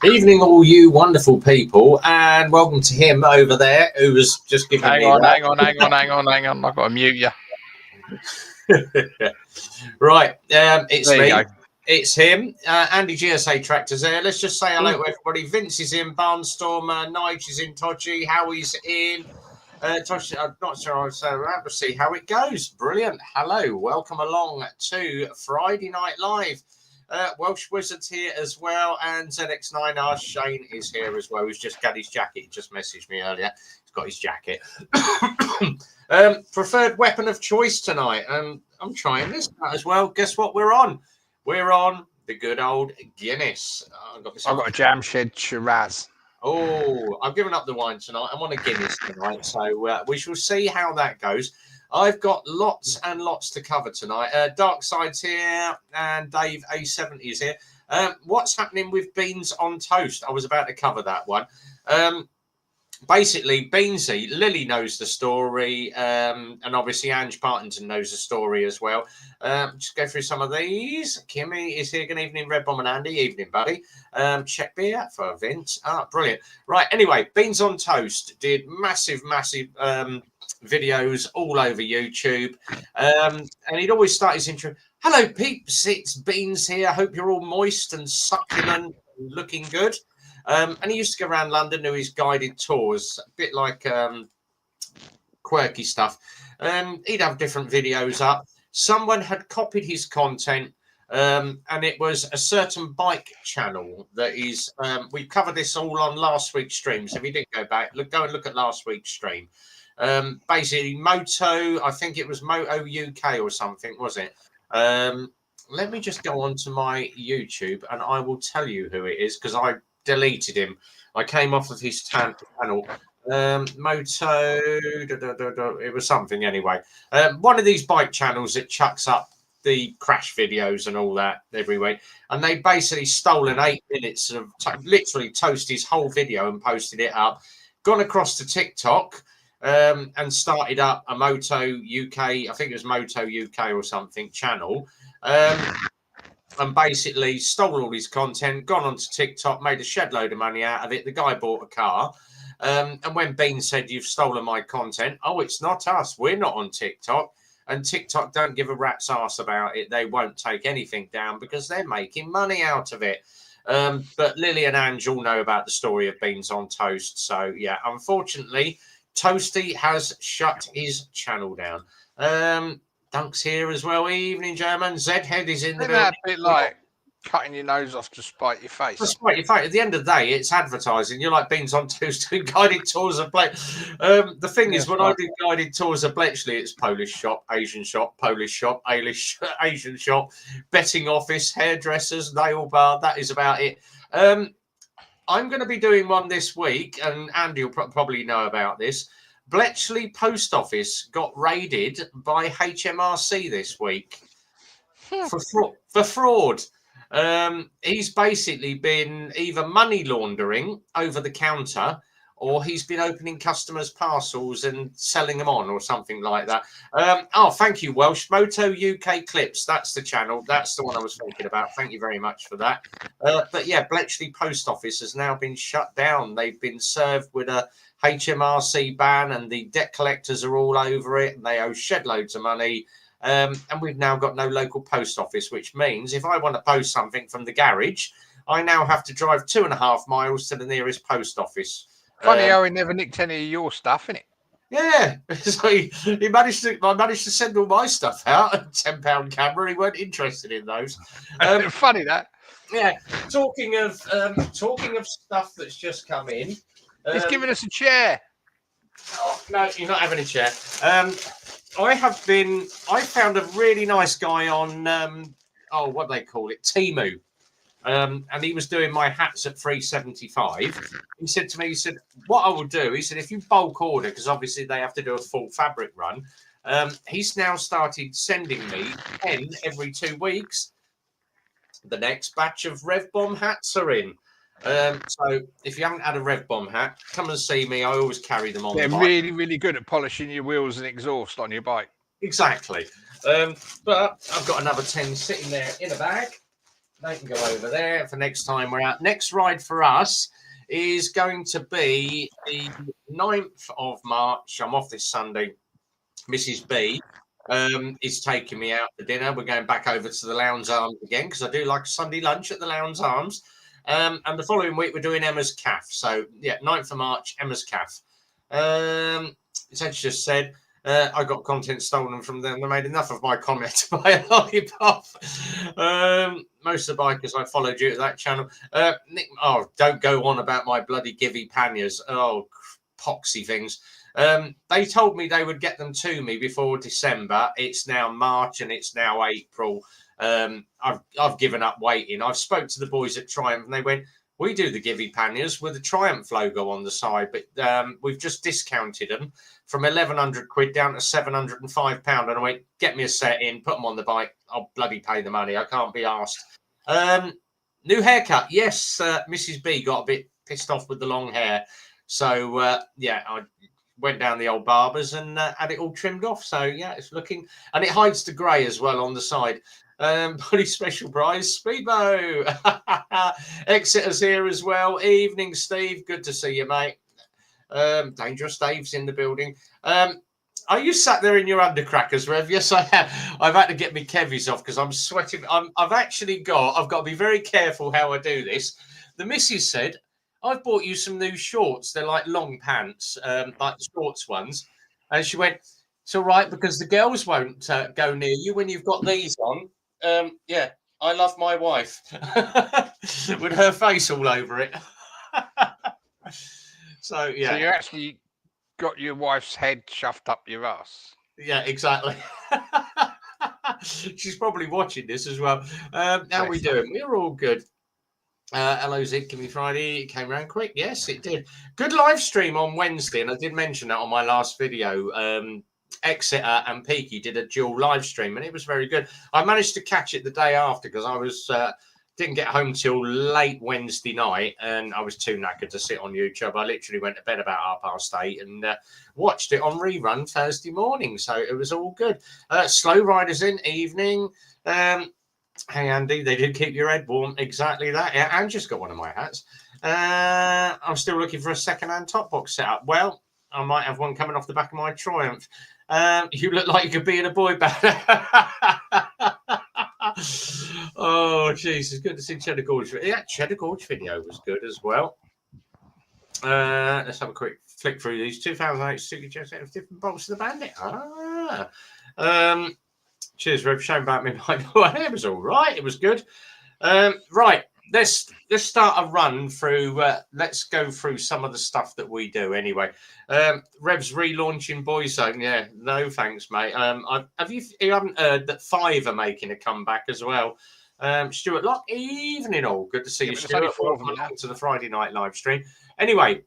Evening, all you wonderful people, and welcome to him over there who was just giving Hang me on. that. I've got to mute you. Right, it's There me. you go. It's him. Andy GSA Tractors there. Let's just say hello to everybody. Vince is in, Barnstormer, Nige is in, Todgy, Howie's in. Todgy, I'm not sure I'll say that, but see how it goes. Brilliant. Hello, welcome along to Friday Night Live. Welsh Wizards here as well, and ZX9R Shane is here as well. He's just got his jacket. He just messaged me earlier. He's got his jacket. Preferred weapon of choice tonight. I'm trying this out as well. Guess what we're on? We're on the good old Guinness. I've got a Jam Shed Shiraz. Oh, I've given up the wine tonight. I'm on a Guinness tonight, so we shall see how that goes. I've got lots and lots to cover tonight. Dark Side's here, and Dave A70 is here. What's happening with Beans on Toast? I was about to cover that one. Basically, Beansy, Lily knows the story, and obviously Ange Partington knows the story as well. Just go through some of these. Kimmy is here. Good evening, Red Bomb and Andy. Evening, buddy. Check beer for Vince. Brilliant. Right, anyway, Beans on Toast did massive videos all over YouTube. And he'd always start his intro. Hello, peeps. It's Beans here. I hope you're all moist and succulent and looking good. And he used to go around London do his guided tours, a bit like quirky stuff. He'd have different videos up. Someone had copied his content, and it was a certain bike channel that is. We covered this all on last week's stream. So if you didn't go back, go and look at last week's stream. Basically, Moto, I think it was Moto UK or something, was it? Let me just go on to my YouTube, and I will tell you who it is because I deleted him. I came off of his channel. Moto, it was something anyway. One of these bike channels that chucks up the crash videos and all that every week. And they basically stolen 8 minutes of literally toast his whole video and posted it up. Gone across to TikTok and started up a Moto UK, I think it was Moto UK or something channel. And basically stole all his content, gone onto TikTok, made a shed load of money out of it. The guy bought a car. And when Bean said, you've stolen my content, oh, it's not us. We're not on TikTok. And TikTok don't give a rat's ass about it. They won't take anything down because they're making money out of it. But Lily and Ange all know about the story of Beans on Toast. So, yeah, unfortunately, Toasty has shut his channel down. Dunk's here as well. Evening, German. Zhead is in the building. A bit like cutting your nose off to spite your face. To spite your face. At the end of the day, it's advertising. You're like Beans on Toast doing guided tours of Bletchley. The thing is, when I do guided tours of Bletchley, it's Polish shop, Asian shop, Polish shop, Asian shop, betting office, hairdressers, nail bar. That is about it. I'm going to be doing one this week, and Andy will probably know about this. Bletchley Post Office got raided by HMRC this week for fraud. He's basically been either money laundering over the counter or he's been opening customers' parcels and selling them on or something like that. Thank you, Welsh. Moto UK Clips. That's the channel. That's the one I was thinking about. Thank you very much for that. But yeah, Bletchley Post Office has now been shut down. They've been served with a HMRC ban and the debt collectors are all over it and they owe shed loads of money. And we've now got no local post office, which means if I want to post something from the garage, I now have to drive 2.5 miles to the nearest post office. Funny how he never nicked any of your stuff, innit? Yeah, so I managed to send all my stuff out. A £10 camera. He weren't interested in those. Funny that. Yeah. Talking of stuff that's just come in. He's giving us a chair. Oh, no, you're not having a chair. I found a really nice guy on what they call it, Temu. And he was doing my hats at $3.75. He said to me, what I will do, he said, if you bulk order, because obviously they have to do a full fabric run, he's now started sending me 10 every 2 weeks. The next batch of Rev Bomb hats are in. So if you haven't had a Rev Bomb hat, come and see me. I always carry them on. They're the bike. really, really good at polishing your wheels and exhaust on your bike. Exactly. But I've got another 10 sitting there in a bag. They can go over there for next time we're out. Next ride for us is going to be the 9th of March. I'm off this Sunday. Mrs. B is taking me out for dinner. We're going back over to the Lowndes Arms again because I do like a Sunday lunch at the Lowndes Arms. And the following week we're doing Emma's Caff. So yeah, 9th of March, Emma's Caff. As I just said, I got content stolen from them. They made enough of my comment to buy a lollipop. Most of the bikers I followed you to that channel. Nick, oh, don't go on about my bloody givey panniers. Oh, poxy things. They told me they would get them to me before December. It's now March and it's now April. I've given up waiting. I've spoke to the boys at Triumph and they went, we do the givey panniers with a Triumph logo on the side, but we've just discounted them from 1,100 quid down to £705. And I went, get me a set in, put them on the bike. I'll bloody pay the money. I can't be asked. New haircut. Yes, Mrs. B got a bit pissed off with the long hair. So, yeah, I went down the old barbers and had it all trimmed off. So, yeah, it's looking... And it hides the grey as well on the side. Pretty special prize, Speedbo. Exeter's here as well. Evening, Steve. Good to see you, mate. Dangerous Dave's in the building. Are you sat there in your undercrackers, Rev? Yes, I have. I've had to get my kevies off because I'm sweating. I've got to be very careful how I do this. The missus said, I've bought you some new shorts. They're like long pants, like the shorts ones. And she went, it's all right because the girls won't go near you when you've got these on. Yeah, I love my wife with her face all over it. So, yeah. So you actually got your wife's head shoved up your ass. Yeah, exactly. She's probably watching this as well. How are we doing? We're all good. Hello, Zig. Give me Friday. It came around quick. Yes, it did. Good live stream on Wednesday, and I did mention that on my last video. Exeter and Peaky did a dual live stream, and it was very good. I managed to catch it the day after because I was didn't get home till late Wednesday night, and I was too knackered to sit on YouTube. I literally went to bed about 8:30 and watched it on rerun Thursday morning. So it was all good. Slow riders in evening. Hey, Andy, they did keep your head warm. Exactly that. Yeah, and just got one of my hats. I'm still looking for a second-hand top box setup. Well, I might have one coming off the back of my Triumph. You look like you could be in a boy band. Oh, Jesus. Good to see Cheddar Gorge. Yeah, Cheddar Gorge video was good as well. Let's have a quick flick through these. 2008 Suzuki Jets out of different bolts of the Bandit. Cheers, Rev. Shame about me. It was all right. It was good. Right. Let's start a run through. Let's go through some of the stuff that we do anyway. Rev's relaunching Boyzone. Yeah, no thanks, mate. You haven't heard that Five are making a comeback as well. Stuart Locke, evening all. Good to see you, Stuart. Welcome to the Friday night live stream. Anyway,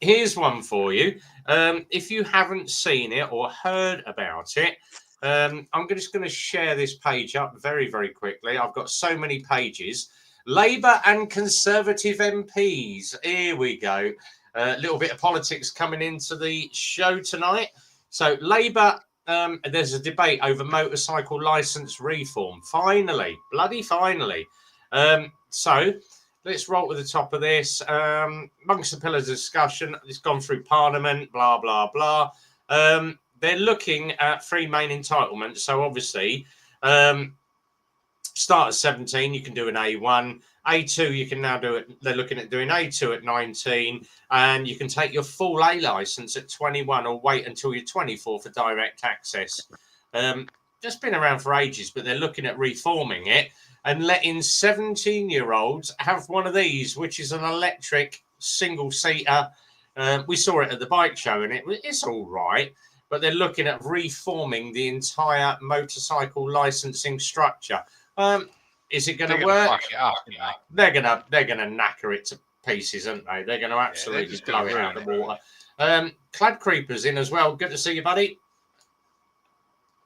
here's one for you. If you haven't seen it or heard about it, I'm just going to share this page up very, very quickly. I've got so many pages. Labour and Conservative MPs. Here we go. A little bit of politics coming into the show tonight. So Labour, there's a debate over motorcycle licence reform. Finally, bloody finally. So let's roll to the top of this. Amongst the pillars of discussion, it's gone through Parliament, blah, blah, blah. They're looking at three main entitlements. So obviously, start at 17, you can do an A1. A2, you can now do it. They're looking at doing A2 at 19, and you can take your full A license at 21 or wait until you're 24 for direct access. Just been around for ages, but they're looking at reforming it and letting 17-year-olds have one of these, which is an electric single-seater. We saw it at the bike show, and it's all right. But they're looking at reforming the entire motorcycle licensing structure. Is it going to work? Fuck it up, They're gonna knacker it to pieces, aren't they? They're going to absolutely blow it out of the water. Clad Creeper's in as well. Good to see you, buddy.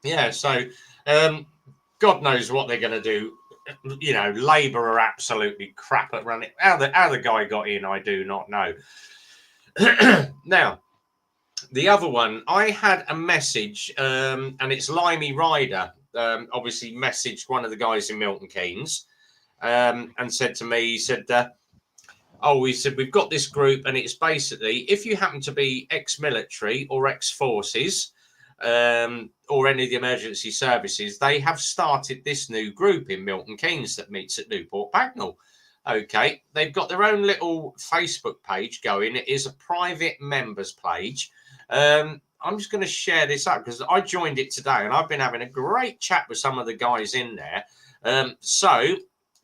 Yeah, so God knows what they're going to do. You know, Labour are absolutely crap at running. How the guy got in, I do not know. Now, the other one, I had a message, and it's Limey Rider. Obviously messaged one of the guys in Milton Keynes, and said to me, he said, he said, we've got this group, and it's basically if you happen to be ex-military or ex-forces, or any of the emergency services, they have started this new group in Milton Keynes that meets at Newport Pagnell. Okay, they've got their own little Facebook page going. It is a private members page. I'm just going to share this up because I joined it today and I've been having a great chat with some of the guys in there. So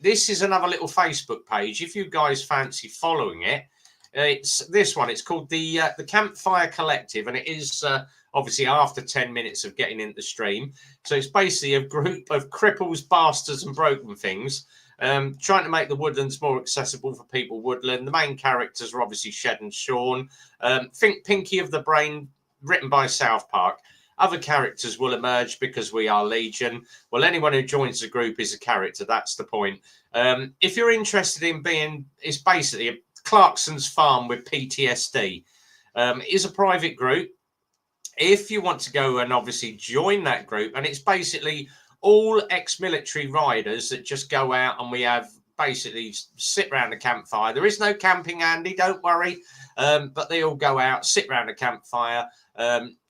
this is another little Facebook page. If you guys fancy following it, it's this one. It's called the Campfire Collective, and it is obviously after 10 minutes of getting into the stream. So it's basically a group of cripples, bastards, and broken things. Trying to make the woodlands more accessible for people woodland. The main characters are obviously Shed and Sean. Think Pinky of the Brain, written by South Park. Other characters will emerge because we are Legion. Well, anyone who joins the group is a character. That's the point. If you're interested in being, it's basically a Clarkson's Farm with PTSD. It is a private group. If you want to go and obviously join that group, and it's basically all ex-military riders that just go out and we have basically sit around the campfire. There is no camping, Andy, don't worry. But they all go out, sit around the campfire,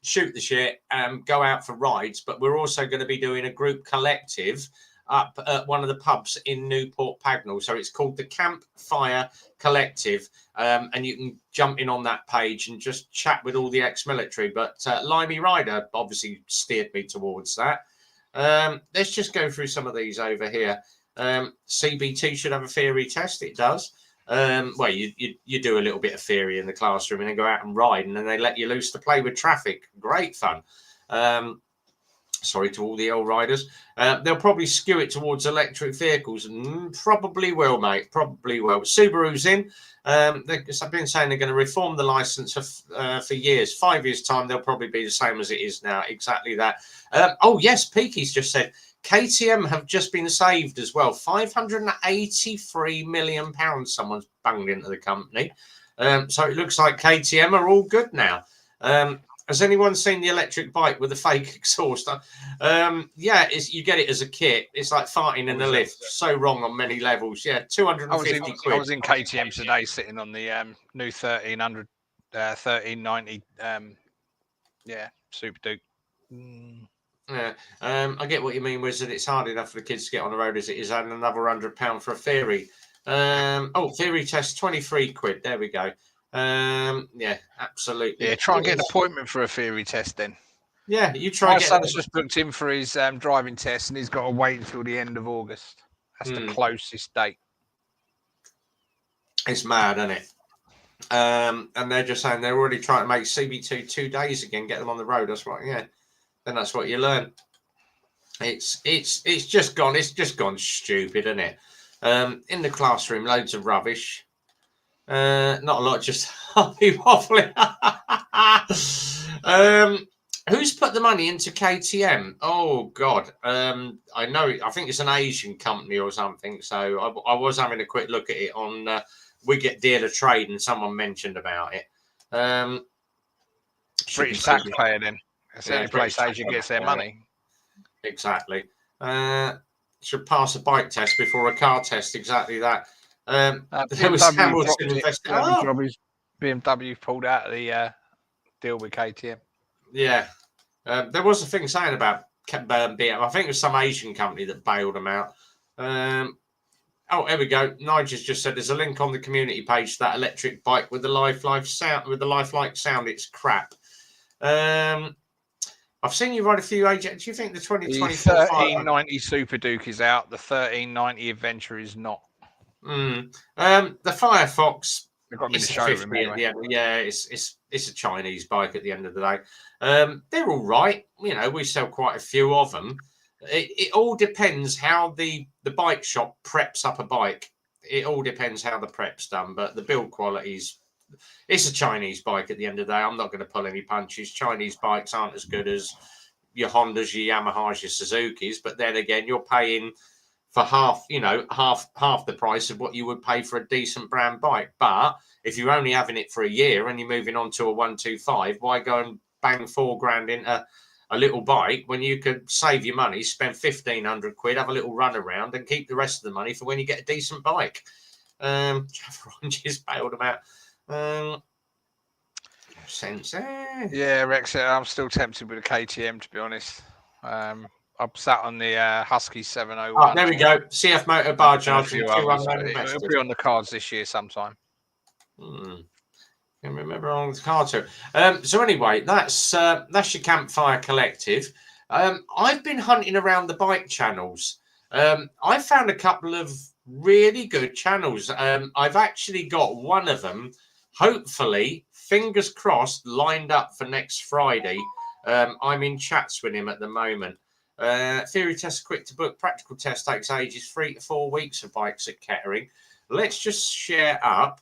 shoot the shit, and go out for rides. But we're also going to be doing a group collective up at one of the pubs in Newport Pagnell. So it's called the Campfire Collective. And you can jump in on that page and just chat with all the ex-military. But Limey Rider obviously steered me towards that. Let's just go through some of these over here. CBT should have a theory test. It does. Well, you do a little bit of theory in the classroom and then go out and ride, and then they let you loose to play with traffic. Great fun. Sorry to all the old riders. They'll probably skew it towards electric vehicles. Probably will, mate. Probably will. Subaru's in. I've been saying they're going to reform the license for years. 5 years' time, they'll probably be the same as it is now. Exactly that. Oh, yes, Peaky's just said KTM have just been saved as well. £583 million someone's banged into the company. So it looks like KTM are all good now. Has anyone seen the electric bike with the fake exhaust? Yeah, you get it as a kit. It's like farting in the lift. So wrong on many levels. Yeah, 250 quid. I was in KTM today sitting on the new 1390 Super Duke. Yeah, I get what you mean, Wizard. It's hard enough for the kids to get on the road as it is, and another £100 for a theory. Theory test, 23 quid. There we go. Yeah, absolutely. Yeah, try and get an appointment for a theory test then. Yeah, you try. My son's just booked in for his driving test, and he's got to wait until the end of August. That's the closest date. It's mad, isn't it? And they're just saying they're already trying to make CB2 2 days again, get them on the road. That's what, yeah. Then that's what you learn. It's just gone. It's just gone stupid, isn't it? In the classroom, loads of rubbish. Not a lot, just happy waffling. Who's put the money into KTM? Oh God, I know. I think it's an Asian company or something. So I was having a quick look at it on We Get Dealer Trade, and someone mentioned about it. British taxpayer then. That's the only place Asia gets their money. Exactly. Should pass a bike test before a car test. Exactly that. There was Hamilton investing. BMW pulled out of the deal with KTM. Yeah. There was a thing saying about BMW. I think it was some Asian company that bailed them out. Here we go. Nigel's just said there's a link on the community page to that electric bike with the lifelike sound. It's crap. I've seen you ride a few agents. Do you think the 2024 the 1390 Super Duke is out? The 1390 Adventure is not. The Firefox. They've got me in the showroom anyway. Yeah, it's a Chinese bike at the end of the day. They're all right. You know, we sell quite a few of them. It all depends how the bike shop preps up a bike. It all depends how the prep's done, but the build quality's. It's a Chinese bike at the end of the day. I'm not going to pull any punches. Chinese bikes aren't as good as your Hondas, your Yamahas, your Suzukis. But then again, you're paying for half the price of what you would pay for a decent brand bike. But if you're only having it for a year and you're moving on to a 125, why go and bang £4,000 into a little bike when you could save your money, spend 1,500 quid, have a little run around, and keep the rest of the money for when you get a decent bike. Ron just bailed them out. Sense. Yeah, Rex, I'm still tempted with a KTM, to be honest. I'm sat on the Husky 701. Oh, there we go. CF Motor bar charging. It'll be on the cards this year sometime. Can remember on the card too. So anyway, that's your Campfire Collective. I've been hunting around the bike channels. I found a couple of really good channels. I've actually got one of them, hopefully, fingers crossed, lined up for next Friday. I'm in chats with him at the moment. Theory test quick to book. Practical test takes ages, 3 to 4 weeks for bikes at Kettering. Let's just share up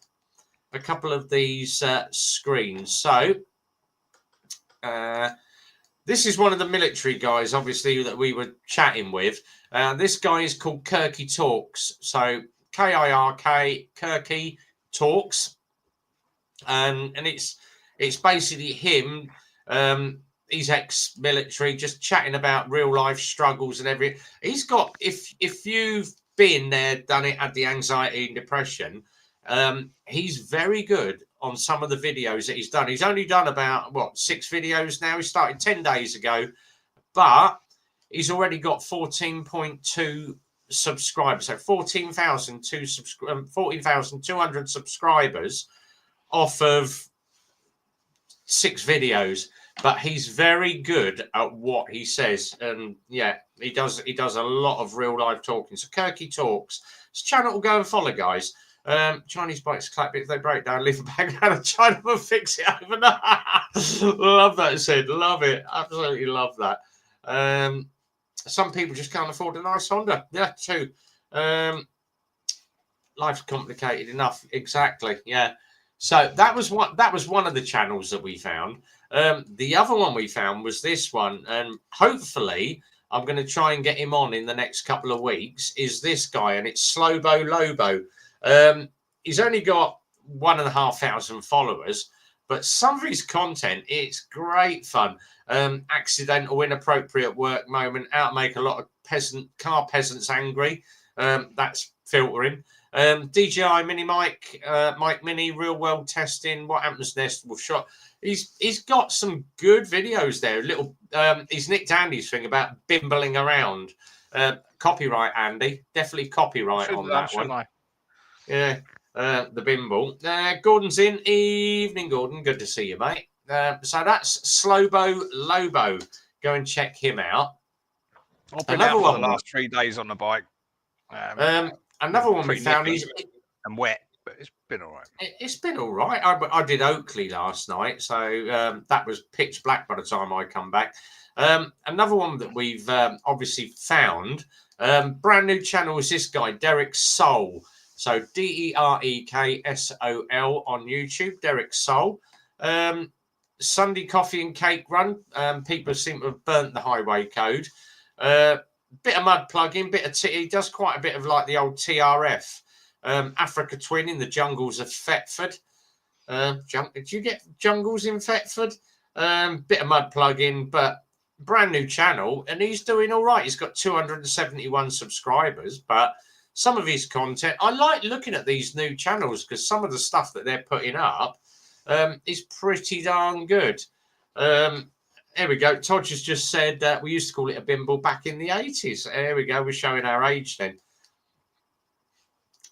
a couple of these screens. So this is one of the military guys, obviously, that we were chatting with. This guy is called Kirky Talks. So Kirk, Kirky Talks. And it's basically him. He's ex-military, just chatting about real life struggles and everything. He's got, if you've been there, done it, had the anxiety and depression, he's very good on some of the videos that he's done. He's only done about 6 videos now. He started 10 days ago, but he's already got 14.2 subscribers. So 14,200 subscribers off of 6 videos. But he's very good at what he says, and yeah, he does a lot of real life talking. So Kirky Talks. His channel will go and follow, guys. Chinese bikes clap if they break down, leave a bag out of China and fix it overnight. Love that, Sid. Love it. Absolutely love that. Some people just can't afford a nice Honda. Yeah, too. Life's complicated enough. Exactly. Yeah. So that was one of the channels that we found. The other one we found was this one, and hopefully I'm going to try and get him on in the next couple of weeks. Is this guy, and it's Slobo Lobo. He's only got 1,500 followers, but some of his content, it's great fun. Accidental, inappropriate work moment, outmake a lot of car peasants angry. That's filtering. DJI Mini Mike, Mike Mini, real world testing. What happens next? We'll shot. He's got some good videos there. He's nicked Andy's thing about bimbling around. Copyright, Andy. Definitely copyright on that one. Yeah, the bimble. Gordon's in. Evening, Gordon. Good to see you, mate. So that's Slobo Lobo. Go and check him out. I've been out for the last 3 days on the bike. Another one we found is and wet, but it's been all right. It's been all right. I did Oakley last night, so that was pitch black by the time I come back. Another one that we've obviously found, brand new channel, is this guy, Derek Soul. So DEREKSOL on YouTube, Derek Soul. Sunday coffee and cake run. People seem to have burnt the highway code. Bit of mud plugging, bit of he does quite a bit of like the old TRF. Africa Twin in the jungles of Thetford. Did you get jungles in Thetford? Bit of mud plugging, but brand new channel, and he's doing all right. He's got 271 subscribers, but some of his content, I like looking at these new channels because some of the stuff that they're putting up is pretty darn good. There we go. Todd has just said that we used to call it a bimble back in the 80s. There we go. We're showing our age then.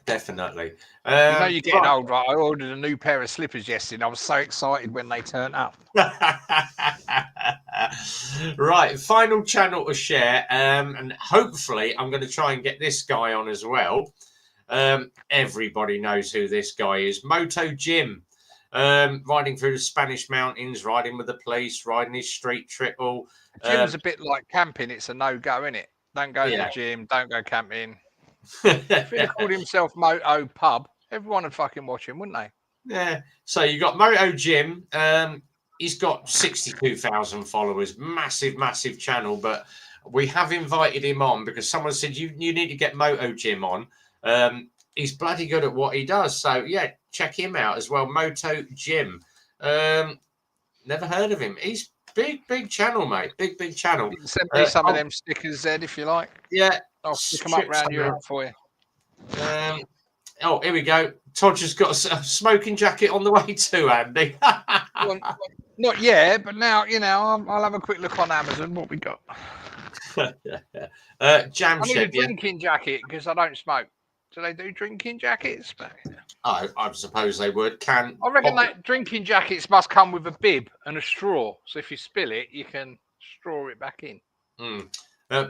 Definitely. You're getting old, right? I ordered a new pair of slippers yesterday, and I was so excited when they turned up. Right. Final channel to share. And hopefully I'm going to try and get this guy on as well. Everybody knows who this guy is. Moto Jim. Riding through the Spanish mountains, riding with the police, riding his street triple. Gym's a bit like camping. It's a no-go, isn't it? Don't go to the gym. Don't go camping. If he'd have called himself Moto Pub, everyone would fucking watch him, wouldn't they? Yeah. So you got Moto Jim. He's got 62,000 followers. Massive, massive channel. But we have invited him on because someone said you need to get Moto Jim on. He's bloody good at what he does. So, check him out as well. Moto Jim. Never heard of him. He's big channel, mate. Big channel. You can send me some of them stickers, Zed, if you like. Yeah, I'll stick them up around Europe for you. Oh, here we go. Todger's got a smoking jacket on the way too, Andy. Well, not yet, but now, you know, I'll have a quick look on Amazon what we got. Jam I need Shed, a drinking jacket because I don't smoke. Do they do drinking jackets? I suppose they would. I reckon that drinking jackets must come with a bib and a straw. So if you spill it, you can straw it back in.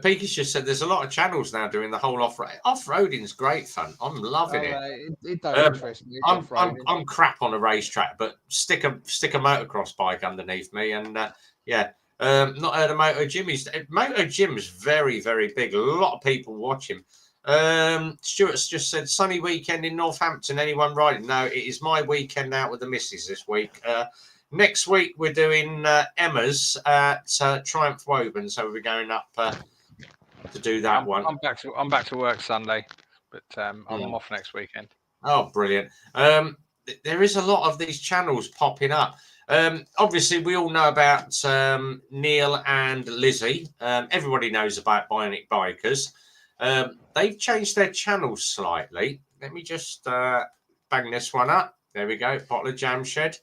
Peaky's just said there's a lot of channels now doing the whole off-road. Off-roading's great fun. I'm loving it. It don't interest me. I'm crap on a racetrack, but stick a motocross bike underneath me, and not heard of Moto Jimmy's. Moto Jim's very, very big. A lot of people watch him. Stuart's just said sunny weekend in Northampton. Anyone riding? No, it is my weekend out with the missus this week. Next week we're doing Emma's at Triumph Woburn, so we're going up to do that one. I'm back to work Sunday, but I'm off next weekend. Oh, brilliant! There is a lot of these channels popping up. Obviously, we all know about Neil and Lizzie. Everybody knows about Bionic Bikers. They've changed their channels slightly. Let me just bang this one up. There we go. Bottle of Jam Shed.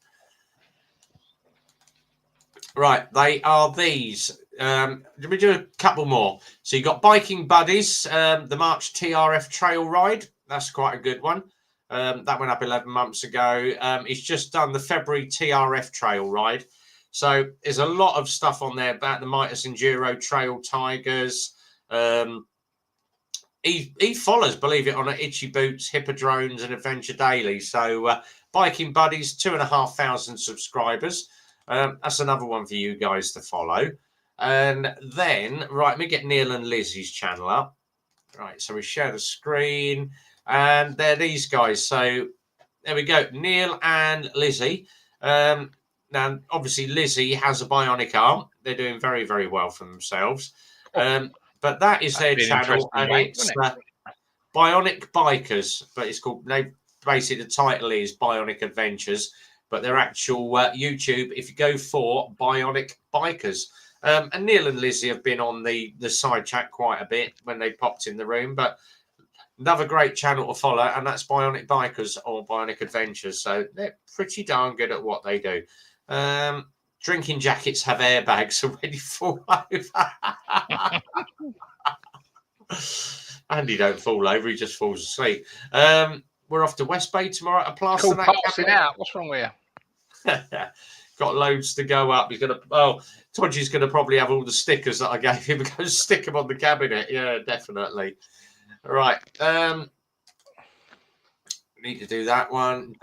Right, they are these. Let me do a couple more. So you got Biking Buddies, the March TRF Trail Ride. That's quite a good one. That went up 11 months ago. He's just done the February TRF Trail Ride. So there's a lot of stuff on there about the Midas Enduro Trail Tigers. He follows, believe it or not, Itchy Boots, Hippodromes and Adventure Daily. So Biking Buddies, 2,500 subscribers. That's another one for you guys to follow. And then, right, let me get Neil and Lizzie's channel up. Right, so we share the screen. And they're these guys. So there we go. Neil and Lizzie. Now, obviously, Lizzie has a bionic arm. They're doing very, very well for themselves. But that is their channel. And it's Bionic Bikers. But it's called, basically, the title is Bionic Adventures. But their actual YouTube, if you go for Bionic Bikers. And Neil and Lizzie have been on the side chat quite a bit when they popped in the room. But another great channel to follow, and that's Bionic Bikers or Bionic Adventures. So they're pretty darn good at what they do. Drinking jackets have airbags, so when you fall over. Andy don't fall over, he just falls asleep. We're off to West Bay tomorrow at Plaster. Passing out. What's wrong with you? Got loads to go up. He's gonna. Oh, Todgy's gonna probably have all the stickers that I gave him. Go stick them on the cabinet. Yeah, definitely. All right. Need to do that one.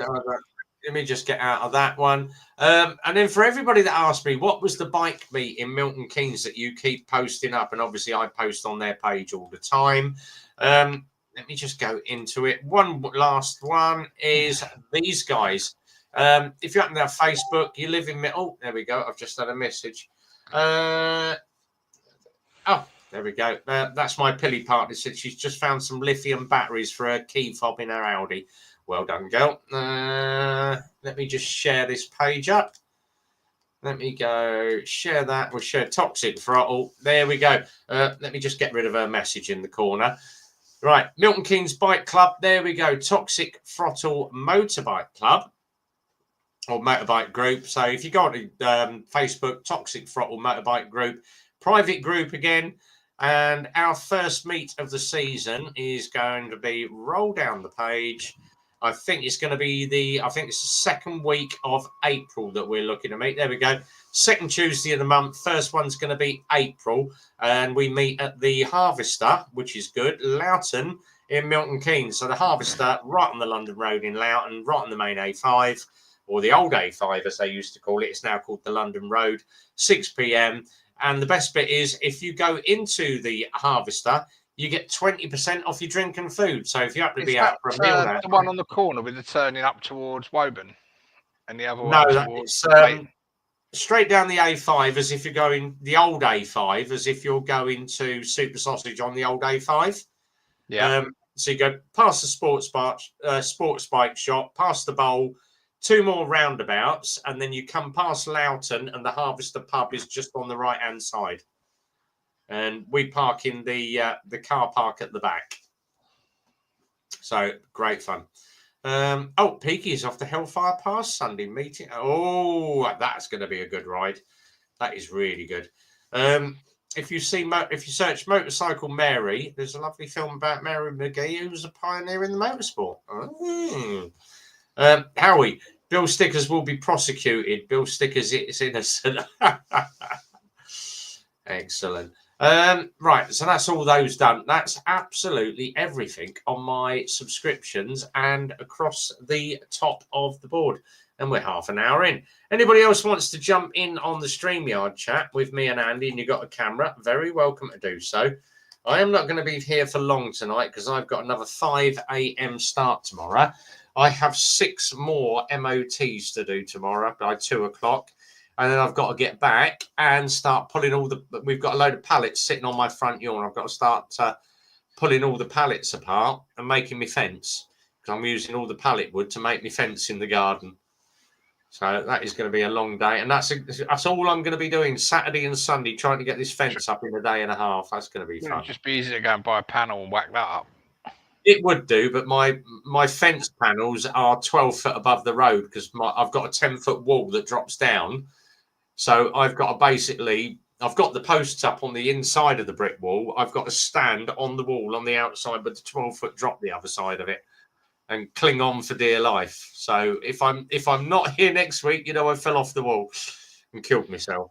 Let me just get out of that one. And then for everybody that asked me, what was the bike meet in Milton Keynes that you keep posting up? And obviously I post on their page all the time. Let me just go into it. One last one is these guys. If you happen to have Facebook, you live in... Oh, there we go. I've just had a message. Oh, there we go. That's my Pilly partner. Said she's just found some lithium batteries for her key fob in her Audi. Well done, girl. Let me just share this page up. Let me go share that. We'll share Toxic Throttle. There we go. Let me just get rid of her message in the corner. Right. Milton Keynes Bike Club. There we go. Toxic Throttle Motorbike Club or Motorbike Group. So if you go on to Facebook, Toxic Throttle Motorbike Group, private group again. And our first meet of the season is going to be roll down the page. I think it's going to be it's the second week of April that we're looking to meet. There we go. Second Tuesday of the month. First one's going to be April. And we meet at the Harvester, which is good. Loughton in Milton Keynes. So the Harvester right on the London Road in Loughton, right on the main A5, or the old A5 as they used to call it. It's now called the London Road, 6 p.m. And the best bit is if you go into the Harvester, you get 20% off your drink and food. So if you happen to be out for a meal now. The one on the corner with the turning up towards Woburn and the other one towards... straight down the A5 as if you're going... The old A5 as if you're going to Super Sausage on the old A5. Yeah. So you go past the sports bike shop, past the bowl, 2 more roundabouts, and then you come past Loughton, and the Harvester pub is just on the right-hand side. And we park in the car park at the back. So great fun. Peaky's off the Hellfire Pass Sunday meeting. Oh, that's going to be a good ride. That is really good. If you search Motorcycle Mary, there's a lovely film about Mary McGee, who was a pioneer in the motorsport. Howie, Bill Stickers will be prosecuted. Bill Stickers is innocent. Excellent. Right, so that's all those done. That's absolutely everything on my subscriptions and across the top of the board. And we're half an hour in. Anybody else wants to jump in on the StreamYard chat with me and Andy, and you've got a camera, very welcome to do so. I am not going to be here for long tonight because I've got another 5 a.m. start tomorrow. I have 6 more MOTs to do tomorrow by 2 o'clock. And then I've got to get back and start pulling all the... We've got a load of pallets sitting on my front lawn. I've got to start pulling all the pallets apart and making my fence. Because I'm using all the pallet wood to make my fence in the garden. So that is going to be a long day. And that's all I'm going to be doing Saturday and Sunday, trying to get this fence up in a day and a half. That's going to be fun. It'd just be easy to go and buy a panel and whack that up. It would do, but my fence panels are 12 foot above the road because I've got a 10-foot wall that drops down. So I've got to I've got the posts up on the inside of the brick wall. I've got to stand on the wall on the outside with the 12-foot drop the other side of it and cling on for dear life. So if I'm not here next week, I fell off the wall and killed myself.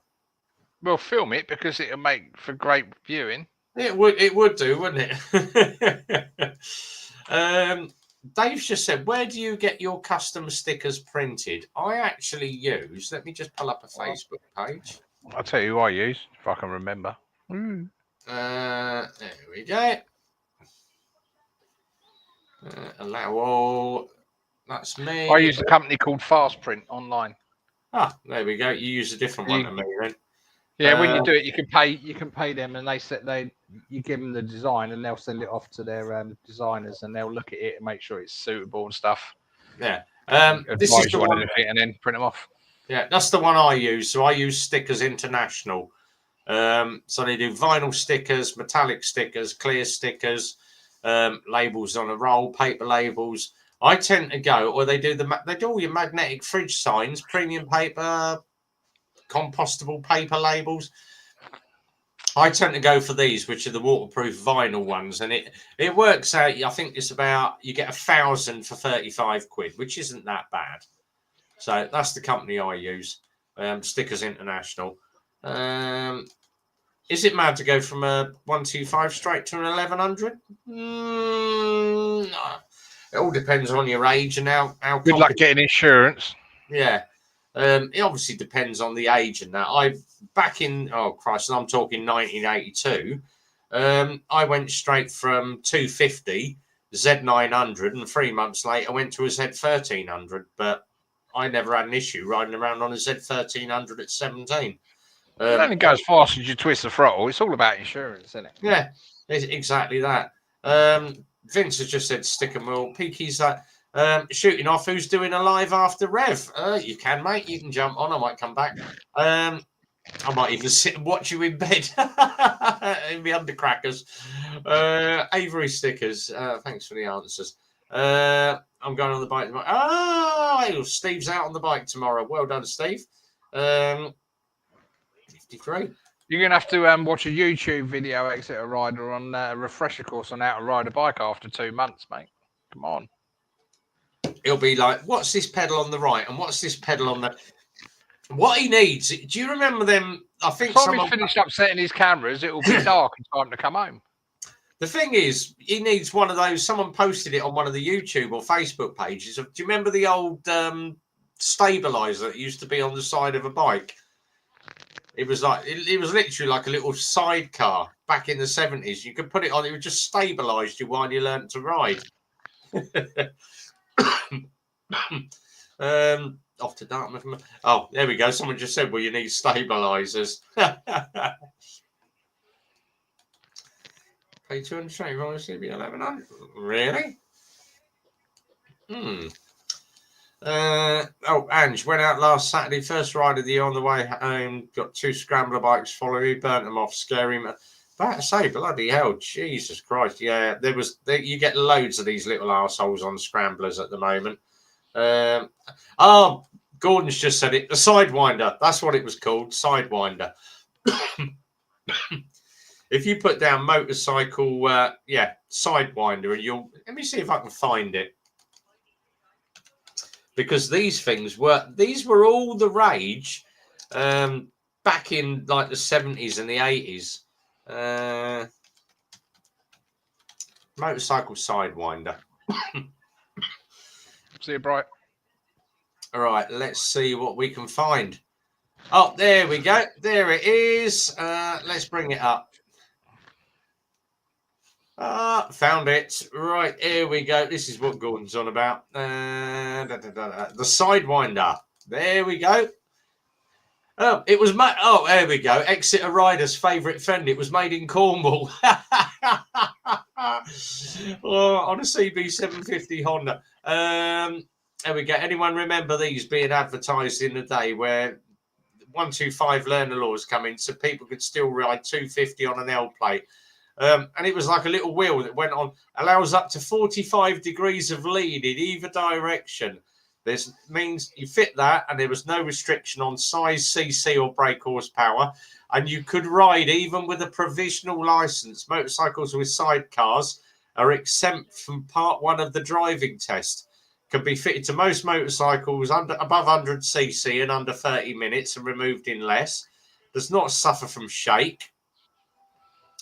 Well, film it because it'll make for great viewing. It would do, wouldn't it? Dave's just said, where do you get your custom stickers printed? I actually use, let me just pull up a Facebook page. I'll tell you who I use, if I can remember. There we go. Allow all. That's me. I use a company called Fast Print online. Ah, there we go. You use a different one than me then. Yeah, when you do it, you can pay them, and you give them the design, and they'll send it off to their designers, and they'll look at it and make sure it's suitable and stuff. Yeah. This is the one, and then print them off. Yeah, that's the one I use. So I use Stickers International. So they do vinyl stickers, metallic stickers, clear stickers, labels on a roll, paper labels. I tend to go, or they do all your magnetic fridge signs, premium paper, compostable paper labels. I tend to go for these, which are the waterproof vinyl ones, and it works out. I think it's about, you get 1,000 for 35 quid, which isn't that bad. So that's the company I use, Stickers International. Is it mad to go from a 125 straight to an 1100? No. It all depends on your age and how good luck getting insurance. Yeah. It obviously depends on the age and that. I'm talking 1982. I went straight from 250 Z900, and 3 months later I went to a Z1300. But I never had an issue riding around on a Z1300 at 17. It only goes fast as you twist the throttle. It's all about insurance, isn't it? Yeah, it's exactly that. Vince has just said stick and will. Peaky's shooting off. Who's doing a live after Rev? You can, mate. You can jump on. I might come back. I might even sit and watch you in bed in the undercrackers. Avery Stickers. Thanks for the answers. I'm going on the bike tomorrow. Oh, Steve's out on the bike tomorrow. Well done, Steve. 53. You're going to have to watch a YouTube video, Exit a Rider, on a refresher course on how to ride a bike after 2 months, mate. Come on. He'll be like, what's this pedal on the right? And what's this pedal on the... What he needs... Do you remember them? I think he's finished up setting his cameras, it will be dark and time to come home. The thing is, he needs one of those... Someone posted it on one of the YouTube or Facebook pages. Do you remember the old stabilizer that used to be on the side of a bike? It was like it was literally like a little sidecar back in the 70s. You could put it on; it would just stabilise you while you learnt to ride. Off to Dartmouth. Oh, there we go. Someone just said, "Well, you need stabilisers." Pay 200 CB 1100. Really? Oh, Ange went out last Saturday, first ride of the year on the way home. Got 2 scrambler bikes following me, burnt them off, scary. But I say, bloody hell, Jesus Christ! Yeah, you get loads of these little arseholes on scramblers at the moment. Oh, Gordon's just said it. The Sidewinder. That's what it was called. Sidewinder. If you put down motorcycle, Sidewinder, and you'll let me see if I can find it. Because these were all the rage back in like the 70s and the 80s. Motorcycle Sidewinder. See it bright. All right, let's see what we can find. Oh, there we go. There it is. Let's bring it up. Found it. Right, here we go. This is what Gordon's on about. The Sidewinder. There we go. Oh, it was there we go. Exeter Rider's favourite fender. It was made in Cornwall. On a CB 750 Honda. There we go. Anyone remember these being advertised in the day where 125 learner laws come in so people could still ride 250 on an L plate? And it was like a little wheel that went on, allows up to 45 degrees of lean in either direction. This means you fit that, and there was no restriction on size, cc, or brake horsepower. And you could ride even with a provisional license. Motorcycles with sidecars are exempt from part 1 of the driving test. Can be fitted to most motorcycles above 100cc in under 30 minutes and removed in less. Does not suffer from shake.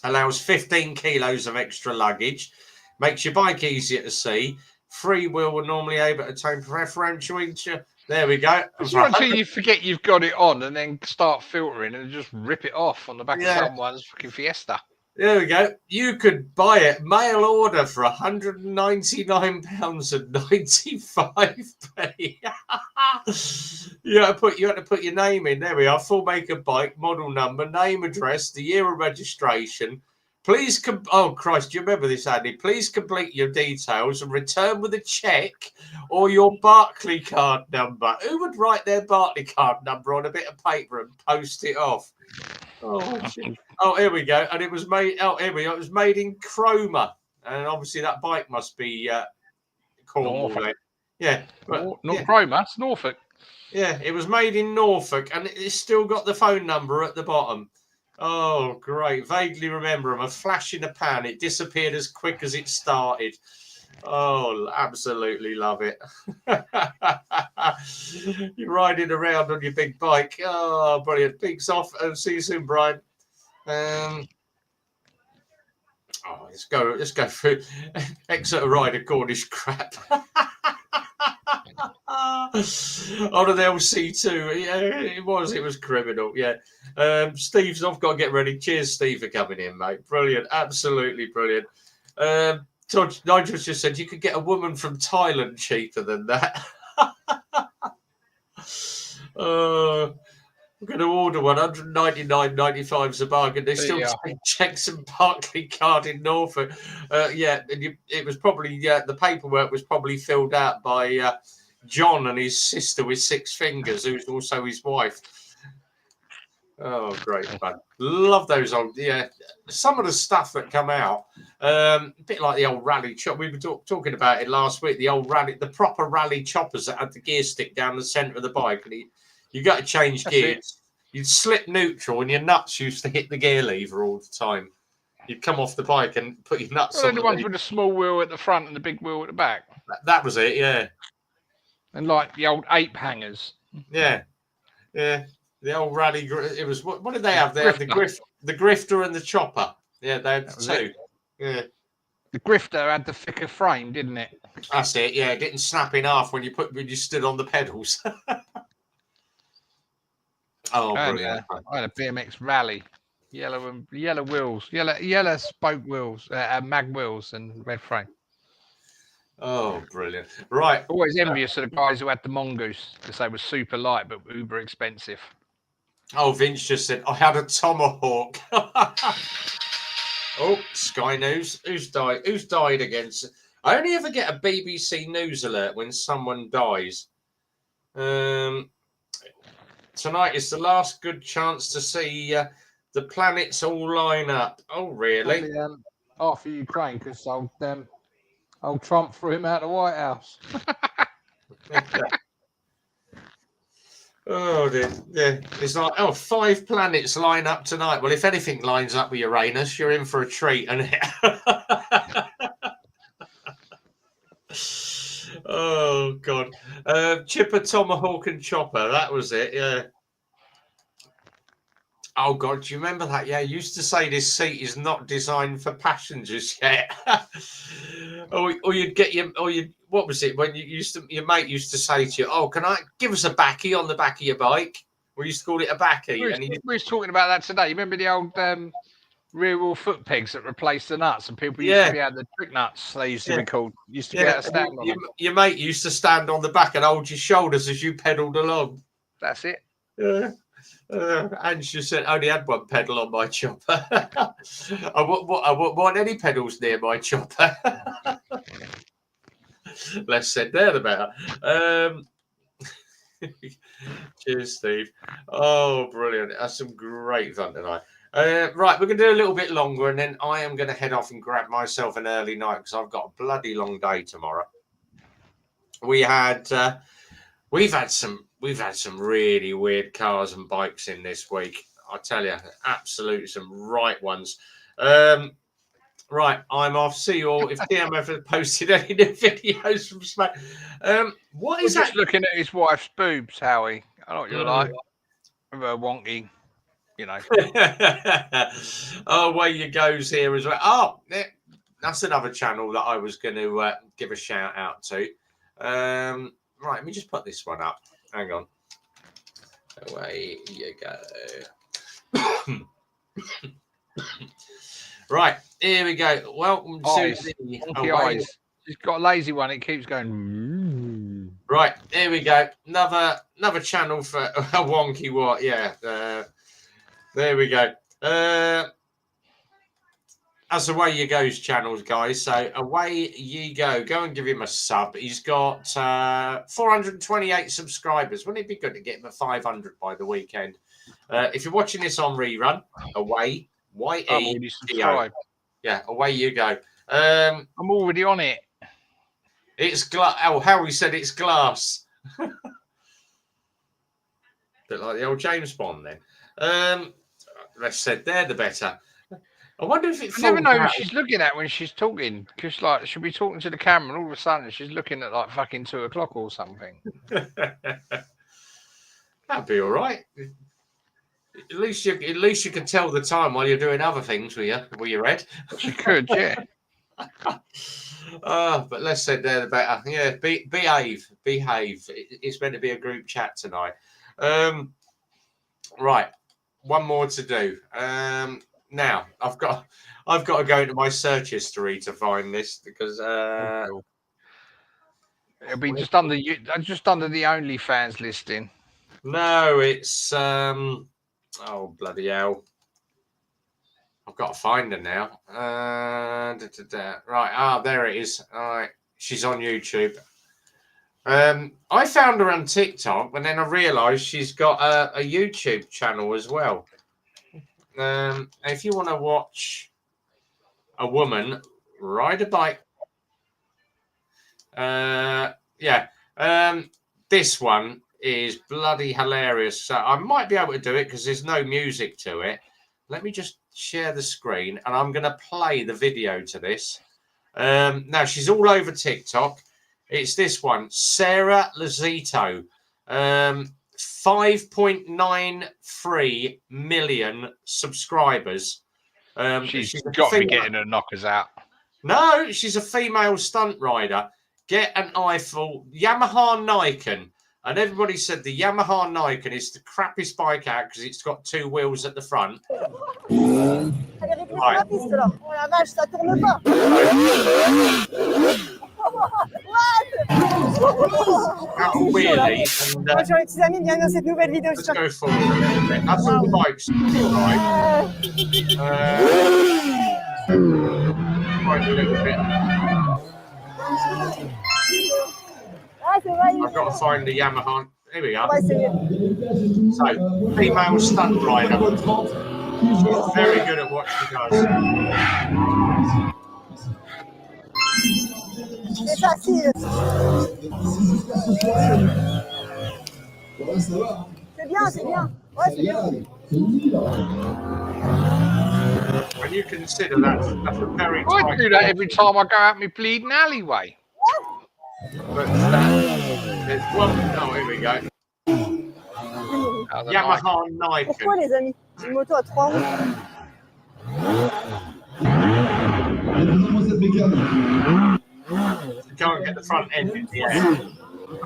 Allows 15 kilos of extra luggage. Makes your bike easier to see. Free wheel will normally able to attain preferential inch. There we go. It's not until you forget you've got it on and then start filtering and just rip it off on the back of someone's fucking Fiesta. There we go. You could buy it mail order for £199.95. You had to put your name in. There we are. Full make of bike, model number, name, address, the year of registration. Please, oh Christ, do you remember this, Andy? Please complete your details and return with a cheque or your Barclay card number. Who would write their Barclay card number on a bit of paper and post it off? Oh, here we go. And it was made. Oh, here we go. It was made in Cromer, and obviously that bike must be Cornwall. Yeah, but not Cromer. It's Norfolk. Yeah, it was made in Norfolk, and it's still got the phone number at the bottom. Oh, great. Vaguely remember them. A flash in a pan. It disappeared as quick as it started. Oh, absolutely love it. You're riding around on your big bike. Oh, brilliant. Peaks off. See you soon, Brian. Let's go through Exeter Rider Cornish crap. On an LC2, yeah, it was criminal. Yeah, Steve's. I've got to get ready. Cheers, Steve, for coming in, mate. Brilliant, absolutely brilliant. Nigel's just said you could get a woman from Thailand cheaper than that. I'm going to order one. £199.95 is a bargain. They still take checks and Barclay card in Norfolk. It was probably the paperwork was probably filled out by John and his sister with 6 fingers, who's also his wife. Oh, great fun. Love those old, some of the stuff that come out, a bit like the old rally chop. We were talking about it last week, the old rally, the proper rally choppers that had the gear stick down the centre of the bike. And you got to change gears. You'd slip neutral and your nuts used to hit the gear lever all the time. You'd come off the bike and put your nuts on the ones with the small wheel at the front and the big wheel at the back. That was it, yeah. And like the old ape hangers. Yeah. Yeah. The old rally, it was, what did they have? They had the grifter and the chopper. Yeah, they had the 2. Yeah. The grifter had the thicker frame, didn't it? That's it, yeah. It didn't snap in half when you stood on the pedals. Brilliant. I had a BMX rally. Yellow wheels, yellow spoke wheels, mag wheels and red frame. Oh, brilliant. Right. Always envious of the guys who had the Mongoose because they were super light but uber expensive. Oh, Vince just said, I had a Tomahawk. Oh, Sky News. Who's died again? I only ever get a BBC News alert when someone dies. Tonight is the last good chance to see the planets all line up. Oh, really? Probably, after Ukraine, because old Trump threw him out of the White House. Oh dear, yeah. It's like, 5 planets line up tonight. Well, if anything lines up with Uranus, you're in for a treat, isn't it? Oh God, Chipper, Tomahawk, and Chopper. That was it. Yeah. Oh God, do you remember that? Yeah, you used to say this seat is not designed for passengers yet. or you'd get what was it when your mate used to say to you, "Oh, can I give us a backie on the back of your bike?" We used to call it a backie. We was talking about that today. You remember the old rear wheel foot pegs that replaced the nuts, and people used to be out the trick nuts. They used to be called. Used to be able to stand on them. Your mate used to stand on the back and hold your shoulders as you pedalled along. That's it. Yeah. And she said, "Only had one pedal on my chopper. I wouldn't want any pedals near my chopper." Less said there, the better. Cheers, Steve. Oh, brilliant. That's some great fun tonight. Right, we're going to do a little bit longer, and then I am going to head off and grab myself an early night because I've got a bloody long day tomorrow. We've had some really weird cars and bikes in this week. I tell you, absolutely some right ones. Right, I'm off. See you all. If TMF has posted any new videos from Smack, what is that? Just looking at his wife's boobs, Howie. I know what you're like. With her wonky, you know. Oh, where you goes here as well. Oh, that's another channel that I was going to give a shout out to. Right, let me just put this one up. Hang on. Away you go. Right, here we go. Welcome to the eyes. She's got a lazy one. It keeps going. Right, here we go. Another channel for a wonky what? Yeah. There we go. That's away you goes channels, guys. So away you go. Go and give him a sub. He's got 428 subscribers. Wouldn't it be good to get him at 500 by the weekend? If you're watching this on rerun, away. YE. Yeah, away you go. I'm already on it. It's glass. Oh, Harry said it's glass. Bit like the old James Bond then. Less said there, the better. I wonder if I never know what she's looking at when she's talking. Because like she'll be talking to the camera, and all of a sudden she's looking at like fucking 2 o'clock or something. That'd be all right. At least you can tell the time while you're doing other things with your head. She could, yeah. But less said there, the better. Yeah, behave. It's meant to be a group chat tonight. Right, one more to do. Now I've got to go into my search history to find this because it'll be just under the OnlyFans listing. No, it's oh bloody hell! I've got to find her now. Right, there it is. All right, she's on YouTube. I found her on TikTok, and then I realised she's got a YouTube channel as well. If you want to watch a woman ride a bike, this one is bloody hilarious. So I might be able to do it because there's no music to it. Let me just share the screen, and I'm going to play the video to this. Now she's all over TikTok. It's this one, Sarah Lazito. 5.93 million subscribers. She's got to be getting her knockers out. No, she's a female stunt rider. Get an eyeful. Yamaha Nikon. And everybody said the Yamaha Nikon is the crappiest bike out because it's got 2 wheels at the front. Right. Really, bonjour les petits amis, bienvenue dans cette nouvelle vidéo. Let's go forward a little bit. That's all the bikes, right? Right, a little bit. I've got to find the Yamaha. Here we On go. va essayer. So, female stunt rider. She's very good at what she does. C'est facile. C'est bien, c'est bien. Ouais, c'est bien. And you consider that's a very I tight do that every time I go out my bleeding alleyway. But there's one. Oh, here we go. Yamaha Nikon. Pourquoi, les amis? Une moto à 3 roues. You can't get the front end in the air.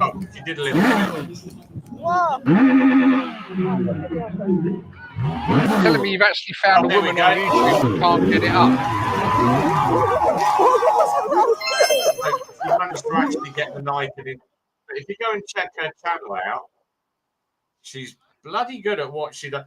Oh, she did a little bit. Wow. Telling me you've actually found a woman on YouTube who can't get it up. You managed to actually get the Nikon in. But if you go and check her channel out, she's bloody good at what she does.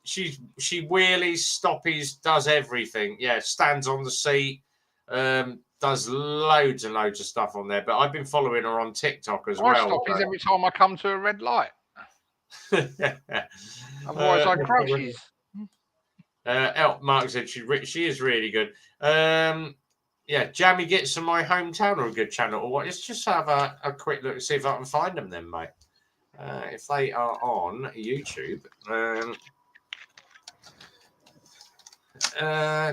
She wheelies, stoppies, does everything. Yeah, stands on the seat, does loads and loads of stuff on there. But I've been following her on TikTok as well. Stoppies every time I come to a red light. Otherwise, I crashes. Mark said she is really good. Yeah, Jammy Gets in my hometown are a good channel. Or what? Let's just have a quick look and see if I can find them then, mate. If they are on YouTube,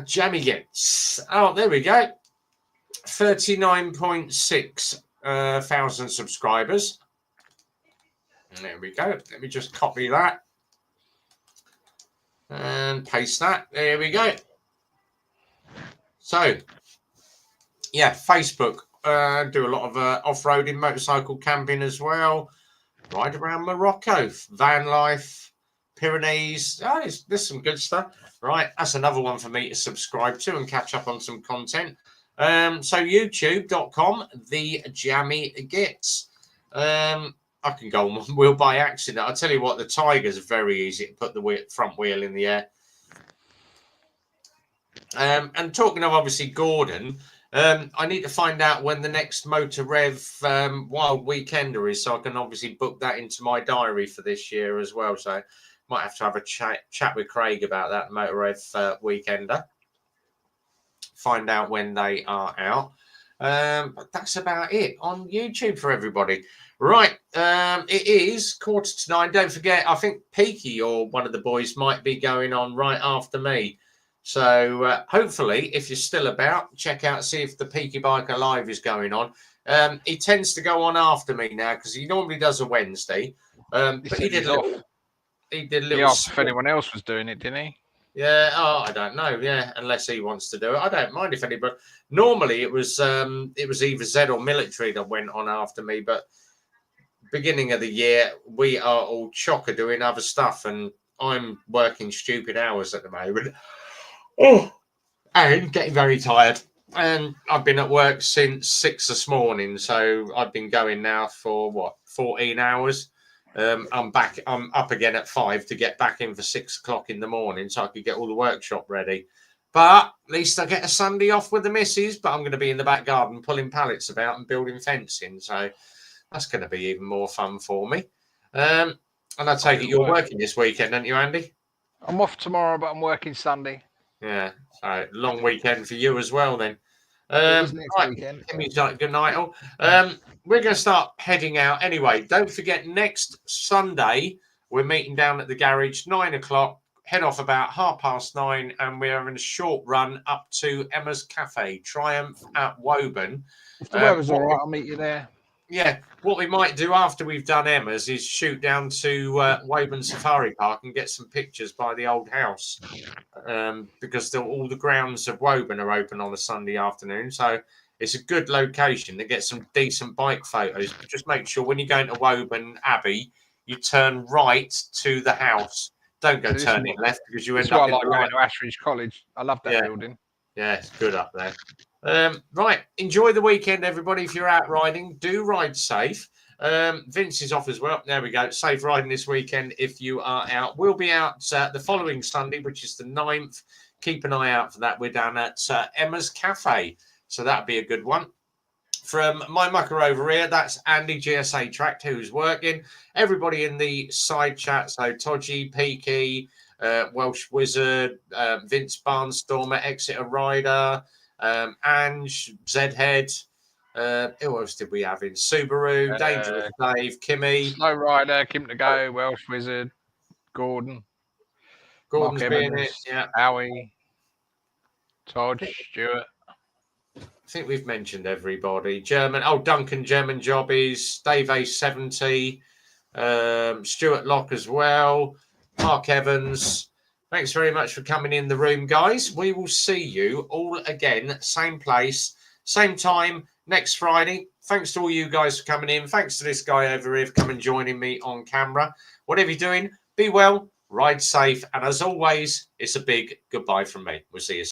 Jammy Gets. Oh, there we go. 39.6 thousand subscribers. There we go. Let me just copy that and paste that. There we go. So, yeah, Facebook. Do a lot of off-roading, motorcycle camping as well. Ride around Morocco, van life, Pyrenees. Oh, there's some good stuff. Right, that's another one for me to subscribe to and catch up on some content. So youtube.com, the Jammy Gets. I can go on wheel by accident. I'll tell you what, the Tiger's very easy to put the front wheel in the air. And talking of obviously Gordon, I need to find out when the next Motor Rev Wild Weekender is, so I can obviously book that into my diary for this year as well. So might have to have a chat with Craig about that Motor Rev Weekender. Find out when they are out. But that's about it on YouTube for everybody. Right, it is 8:45. Don't forget, I think Peaky or one of the boys might be going on right after me. So hopefully, if you're still about, check out, see if the Peaky Biker Live is going on. He tends to go on after me now because he normally does a Wednesday. But he did a little. He asked if anyone else was doing it, didn't he? Yeah. Oh, I don't know. Yeah, unless he wants to do it, I don't mind if anybody. Normally, it was either Zed or Military that went on after me, but beginning of the year, we are all chocker doing other stuff, and I'm working stupid hours at the moment. Oh, and getting very tired. And I've been at work since 6 this morning, so I've been going now for 14 hours. I'm up again at 5 to get back in for 6 o'clock in the morning, so I could get all the workshop ready. But at least I get a Sunday off with the missus. But I'm going to be in the back garden pulling pallets about and building fencing, so that's going to be even more fun for me. And I take it you're working this weekend, aren't you, Andy? I'm off tomorrow, but I'm working Sunday. Yeah, so long weekend for you as well then. Next right, weekend. Good night all. We're going to start heading out anyway. Don't forget, next Sunday, we're meeting down at the garage, 9 o'clock. Head off about 9:30, and we're having a short run up to Emma's Cafe, Triumph at Woburn. If the weather's all right, I'll meet you there. Yeah, what we might do after we've done Emma's is shoot down to Woburn Safari Park and get some pictures by the old house, because all the grounds of Woburn are open on a Sunday afternoon. So it's a good location to get some decent bike photos. But just make sure when you go into Woburn Abbey, you turn right to the house. Don't go turning left because you end up in going to Ashridge College. I love that building. Yeah, it's good up there. Right, enjoy the weekend, everybody. If you're out riding, do ride safe. Vince is off as well. There we go. Safe riding this weekend if you are out. We'll be out the following Sunday, which is the 9th. Keep an eye out for that. We're down at Emma's Cafe, so that'll be a good one. From my mucker over here, that's Andy GSA Tracked, who's working. Everybody in the side chat, so Todgy, Peaky, Welsh Wizard, Vince Barnstormer, Exeter Rider, Ange, Zedhead. Who else did we have in? Subaru, Dangerous Dave, Kimmy. Slow Rider, Kim to Go, Welsh Wizard, Gordon's Mark being Evans, it, yeah. Howie, Todd, Stuart. I think we've mentioned everybody. Duncan German Jobbies, Dave A70, Stuart Locke as well, Mark Evans. Thanks very much for coming in the room, guys. We will see you all again, same place, same time next Friday. Thanks to all you guys for coming in. Thanks to this guy over here for coming and joining me on camera. Whatever you're doing, be well, ride safe, and as always, it's a big goodbye from me. We'll see you soon.